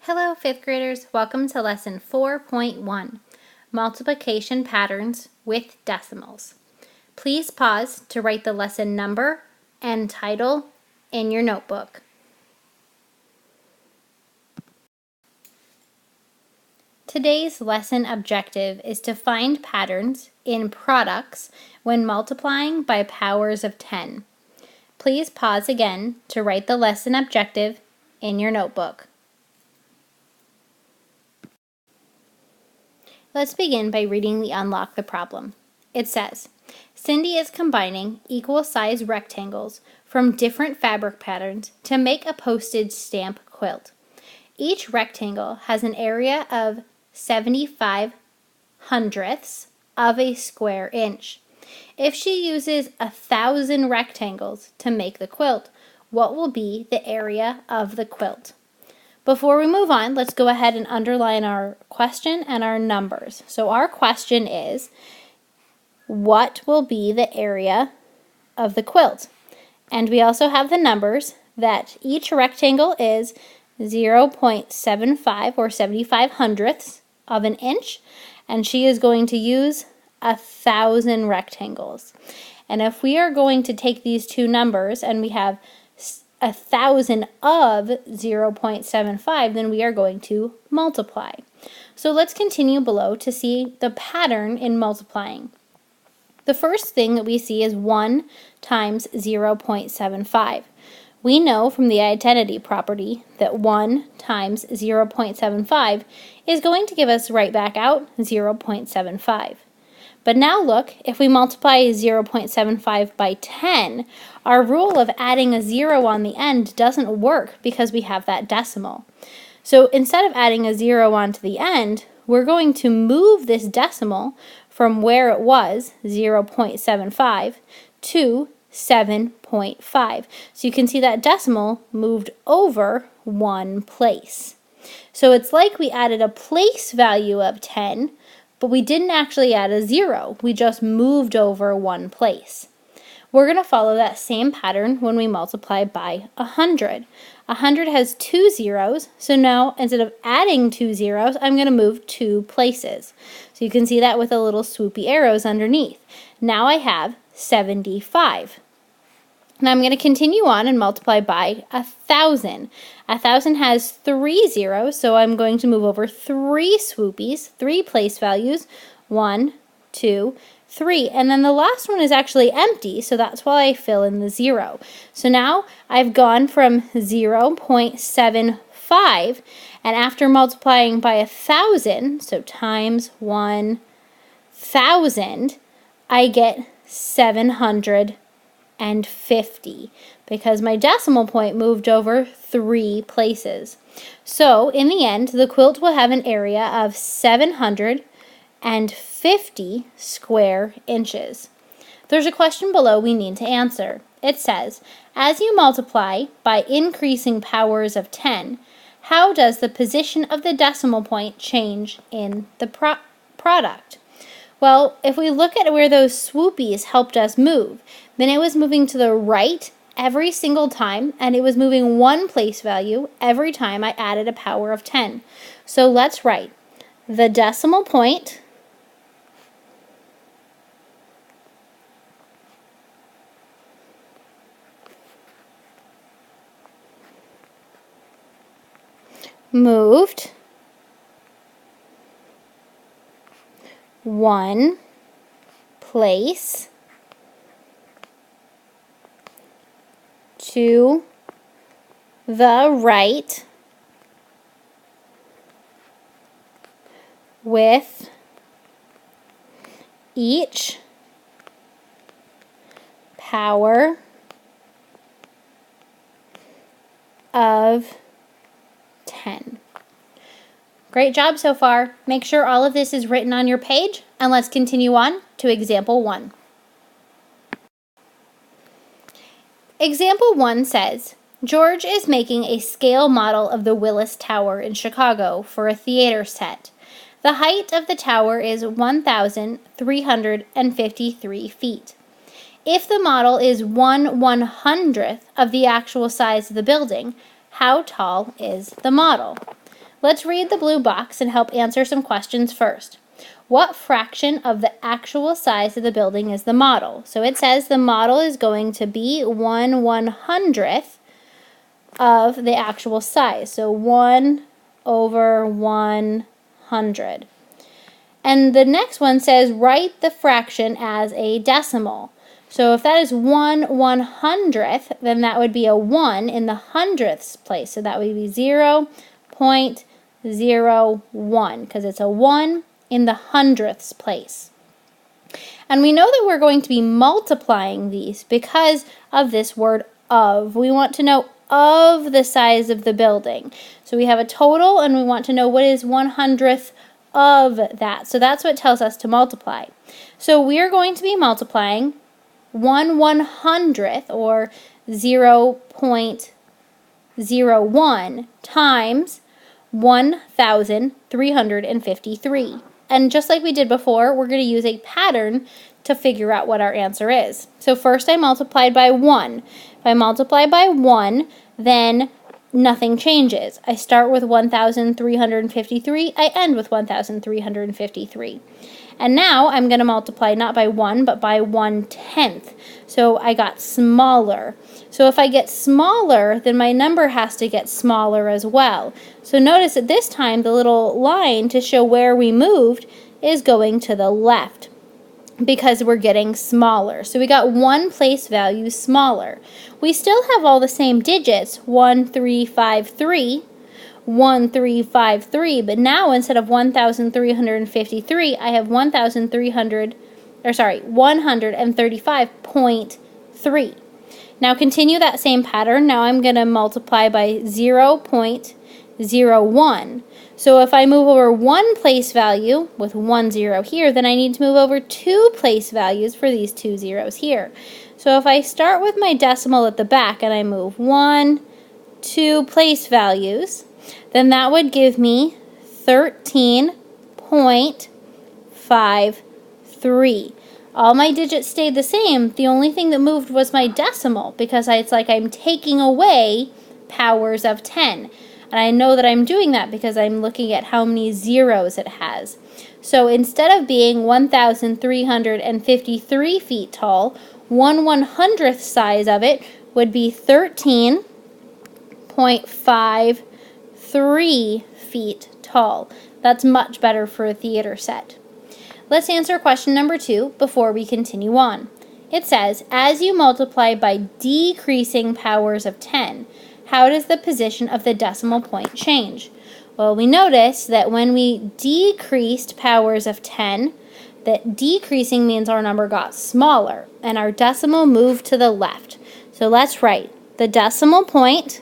Hello, 5th graders. Welcome to Lesson 4.1, Multiplication Patterns with Decimals. Please pause to write the lesson number and title in your notebook. Today's lesson objective is to find patterns in products when multiplying by powers of 10. Please pause again to write the lesson objective in your notebook. Let's begin by reading the Unlock the Problem. It says, Cindy is combining equal size rectangles from different fabric patterns to make a postage stamp quilt. Each rectangle has an area of 75 hundredths of a square inch. If she uses 1,000 rectangles to make the quilt, what will be the area of the quilt? Before we move on, let's go ahead and underline our question and our numbers. So our question is, what will be the area of the quilt? And we also have the numbers that each rectangle is 0.75 or 75 hundredths of an inch, and she is going to use 1,000 rectangles. And if we are going to take these two numbers and we have 1,000 of 0.75, then we are going to multiply. So let's continue below to see the pattern in multiplying. The first thing that we see is 1 times 0.75. We know from the identity property that 1 times 0.75 is going to give us right back out 0.75. But now look, if we multiply 0.75 by 10, our rule of adding a 0 on the end doesn't work because we have that decimal. So instead of adding a 0 onto the end, we're going to move this decimal from where it was, 0.75, to 7.5. So you can see that decimal moved over one place. So it's like we added a place value of 10, but we didn't actually add a 0. We just moved over one place. We're going to follow that same pattern when we multiply by 100. 100 has two zeros, so now instead of adding two zeros, I'm going to move two places. So you can see that with the little swoopy arrows underneath. Now I have 75. Now I'm going to continue on and multiply by 1,000. 1,000 has three zeros, so I'm going to move over three swoopies, three place values, 1, 2, 3. And then the last one is actually empty, so that's why I fill in the 0. So now I've gone from 0.75, and after multiplying by 1,000, so times 1,000, I get 750 because my decimal point moved over three places. So in the end, the quilt will have an area of 750 square inches. There's a question below we need to answer. It says, as you multiply by increasing powers of 10, how does the position of the decimal point change in the product? Well, if we look at where those swoopies helped us move, then it was moving to the right every single time, and it was moving one place value every time I added a power of 10. So let's write the decimal point moved one place to the right with each power of 10. Great job so far. Make sure all of this is written on your page, and let's continue on to example 1. Example 1 says, George is making a scale model of the Willis Tower in Chicago for a theater set. The height of the tower is 1,353 feet. If the model is 1/100th of the actual size of the building, how tall is the model? Let's read the blue box and help answer some questions first. What fraction of the actual size of the building is the model? So it says the model is going to be 1/100th of the actual size. So 1/100. And the next one says write the fraction as a decimal. So if that is 1/100th, then that would be a 1 in the hundredths place. So that would be 0.01 because it's a 1 in the hundredths place. And we know that we're going to be multiplying these because of this word of. We want to know of the size of the building. So we have a total and we want to know what is 1/100th of that. So that's what tells us to multiply. So we are going to be multiplying 1/100th or 0.01 times 1,353. And just like we did before, we're going to use a pattern to figure out what our answer is. So first I multiplied by 1. If I multiply by 1, then nothing changes. I start with 1,353, I end with 1,353. And now I'm going to multiply not by 1, but by 1/10. So I got smaller. So if I get smaller, then my number has to get smaller as well. So notice that this time the little line to show where we moved is going to the left because we're getting smaller. So we got one place value smaller. We still have all the same digits, 1353, 1353, but now instead of 1,353, I have 135.3. Now continue that same pattern. Now I'm going to multiply by 0.01. So if I move over one place value with 1 0 here, then I need to move over 2 place values for these 2 zeros here. So if I start with my decimal at the back and I move 1, 2 place values, then that would give me 13.53. All my digits stayed the same. The only thing that moved was my decimal because it's like I'm taking away powers of 10. And I know that I'm doing that because I'm looking at how many zeros it has. So instead of being 1,353 feet tall, 1/100th size of it would be 13.53 feet tall. That's much better for a theater set. Let's answer question number 2 before we continue on. It says, as you multiply by decreasing powers of 10, how does the position of the decimal point change? Well, we noticed that when we decreased powers of 10, that decreasing means our number got smaller and our decimal moved to the left. So let's write the decimal point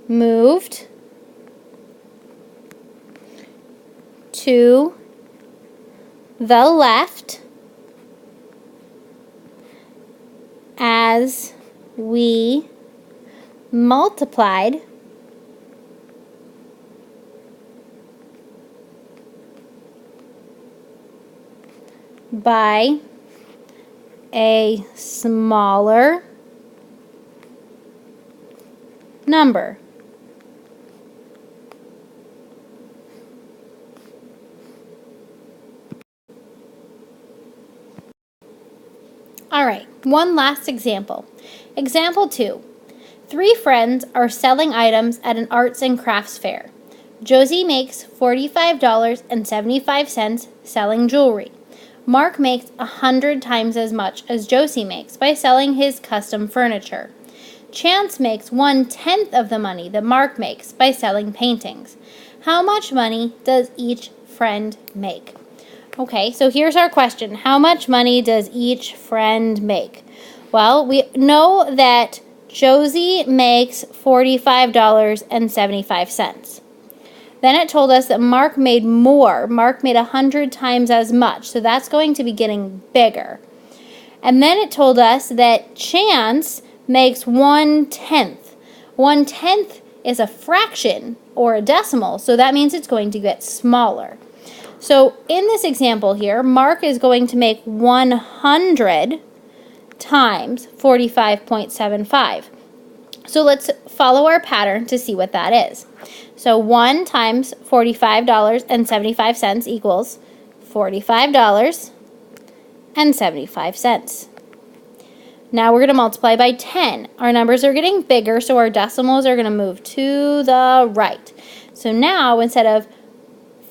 moved to the left as we multiplied by a smaller number. All right, one last example. Example 2. 3 friends are selling items at an arts and crafts fair. Josie makes $45.75 selling jewelry. Mark makes 100 times as much as Josie makes by selling his custom furniture. Chance makes 1/10 of the money that Mark makes by selling paintings. How much money does each friend make? Okay, so here's our question. How much money does each friend make? Well, we know that Josie makes $45.75. Then it told us that Mark made more. Mark made 100 times as much, so that's going to be getting bigger. And then it told us that Chance makes 1/10. 1/10 is a fraction or a decimal, so that means it's going to get smaller. So in this example here, Mark is going to make 100 times 45.75. So let's follow our pattern to see what that is. So 1 times $45.75 equals $45.75. Now we're going to multiply by 10. Our numbers are getting bigger, so our decimals are going to move to the right. So now instead of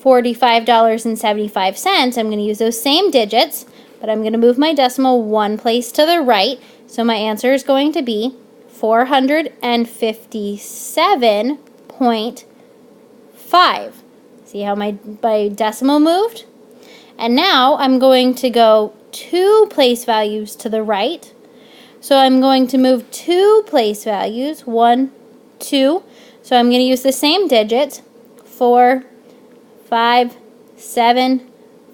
$45.75, I'm going to use those same digits, but I'm going to move my decimal one place to the right. So my answer is going to be 457.5. See how my decimal moved? And now I'm going to go 2 place values to the right. So I'm going to move 2 place values, 1, 2. So I'm going to use the same digits, 4, 5, 7,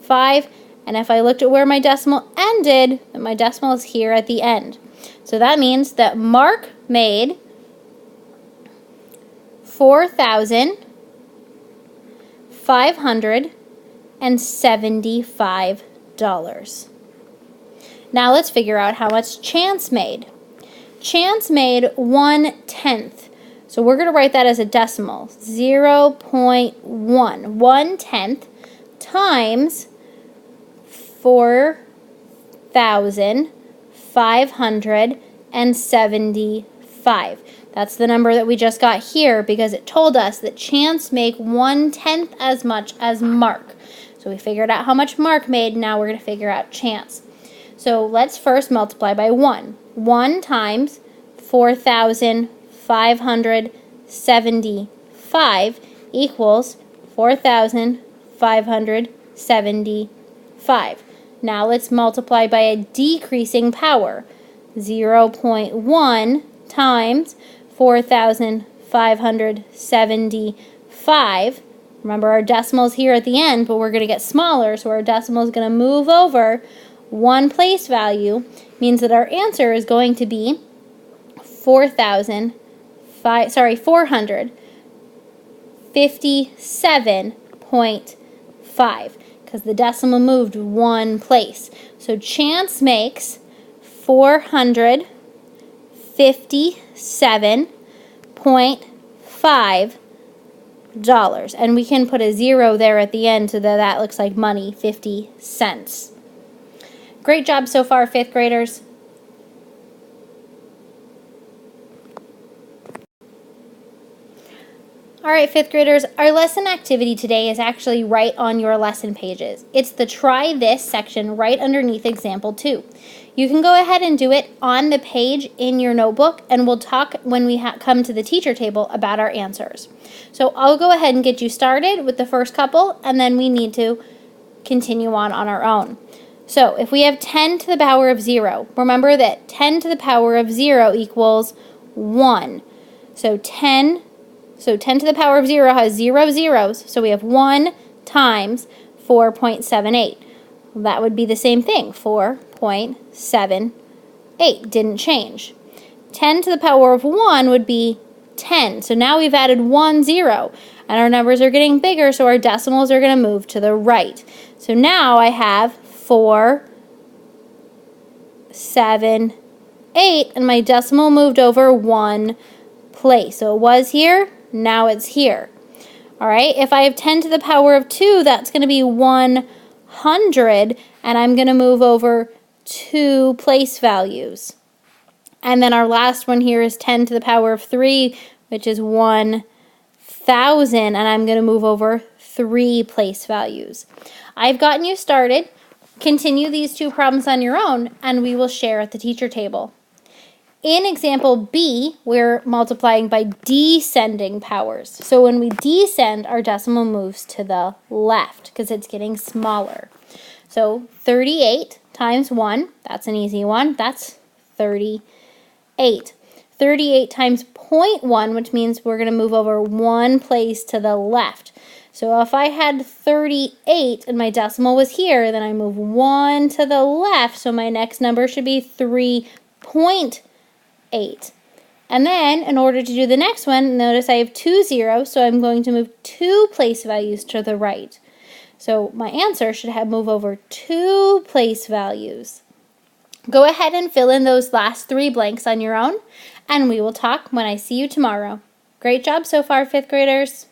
5. And if I looked at where my decimal ended, then my decimal is here at the end. So that means that Mark made $4,575. Now let's figure out how much Chance made. Chance made 1/10. So we're going to write that as a decimal, 0.1. 1/10 times 4,575. That's the number that we just got here because it told us that Chance made 1/10 as much as Mark. So we figured out how much Mark made. Now we're going to figure out Chance. So let's first multiply by 1. 1 times 4,575 equals 4,575. Now let's multiply by a decreasing power. 0.1 times 4,575. Remember, our decimal's here at the end, but we're going to get smaller, so our decimal is going to move over 1 place value, means that our answer is going to be 457.5, because the decimal moved 1 place. So Chance makes $457.5, and we can put a 0 there at the end so that looks like money, 50 cents. Great job so far, 5th graders. All right, 5th graders, our lesson activity today is actually right on your lesson pages. It's the Try This section right underneath example 2. You can go ahead and do it on the page in your notebook, and we'll talk when we come to the teacher table about our answers. So I'll go ahead and get you started with the first couple, and then we need to continue on our own. So if we have 10 to the power of 0, remember that 10 to the power of 0 equals 1. So 10 to the power of 0 has 0 zeros, so we have 1 times 4.78. Well, that would be the same thing, 4.78, didn't change. 10 to the power of 1 would be 10, so now we've added 1 0, and our numbers are getting bigger, so our decimals are going to move to the right. So now I have 4, 7, 8, and my decimal moved over 1 place. So it was here, now it's here. All right, if I have 10 to the power of 2, that's going to be 100, and I'm going to move over 2 place values. And then our last one here is 10 to the power of 3, which is 1,000, and I'm going to move over 3 place values. I've gotten you started. Continue these 2 problems on your own, and we will share at the teacher table. In example B, we're multiplying by descending powers. So when we descend, our decimal moves to the left because it's getting smaller. So 38 times 1, that's an easy one. That's 38. 38 times 0.1, which means we're going to move over 1 place to the left. So if I had 38 and my decimal was here, then I move 1 to the left, so my next number should be 3.8. And then, in order to do the next one, notice I have 2 zeros, so I'm going to move 2 place values to the right. So my answer should move over 2 place values. Go ahead and fill in those last 3 blanks on your own, and we will talk when I see you tomorrow. Great job so far, 5th graders.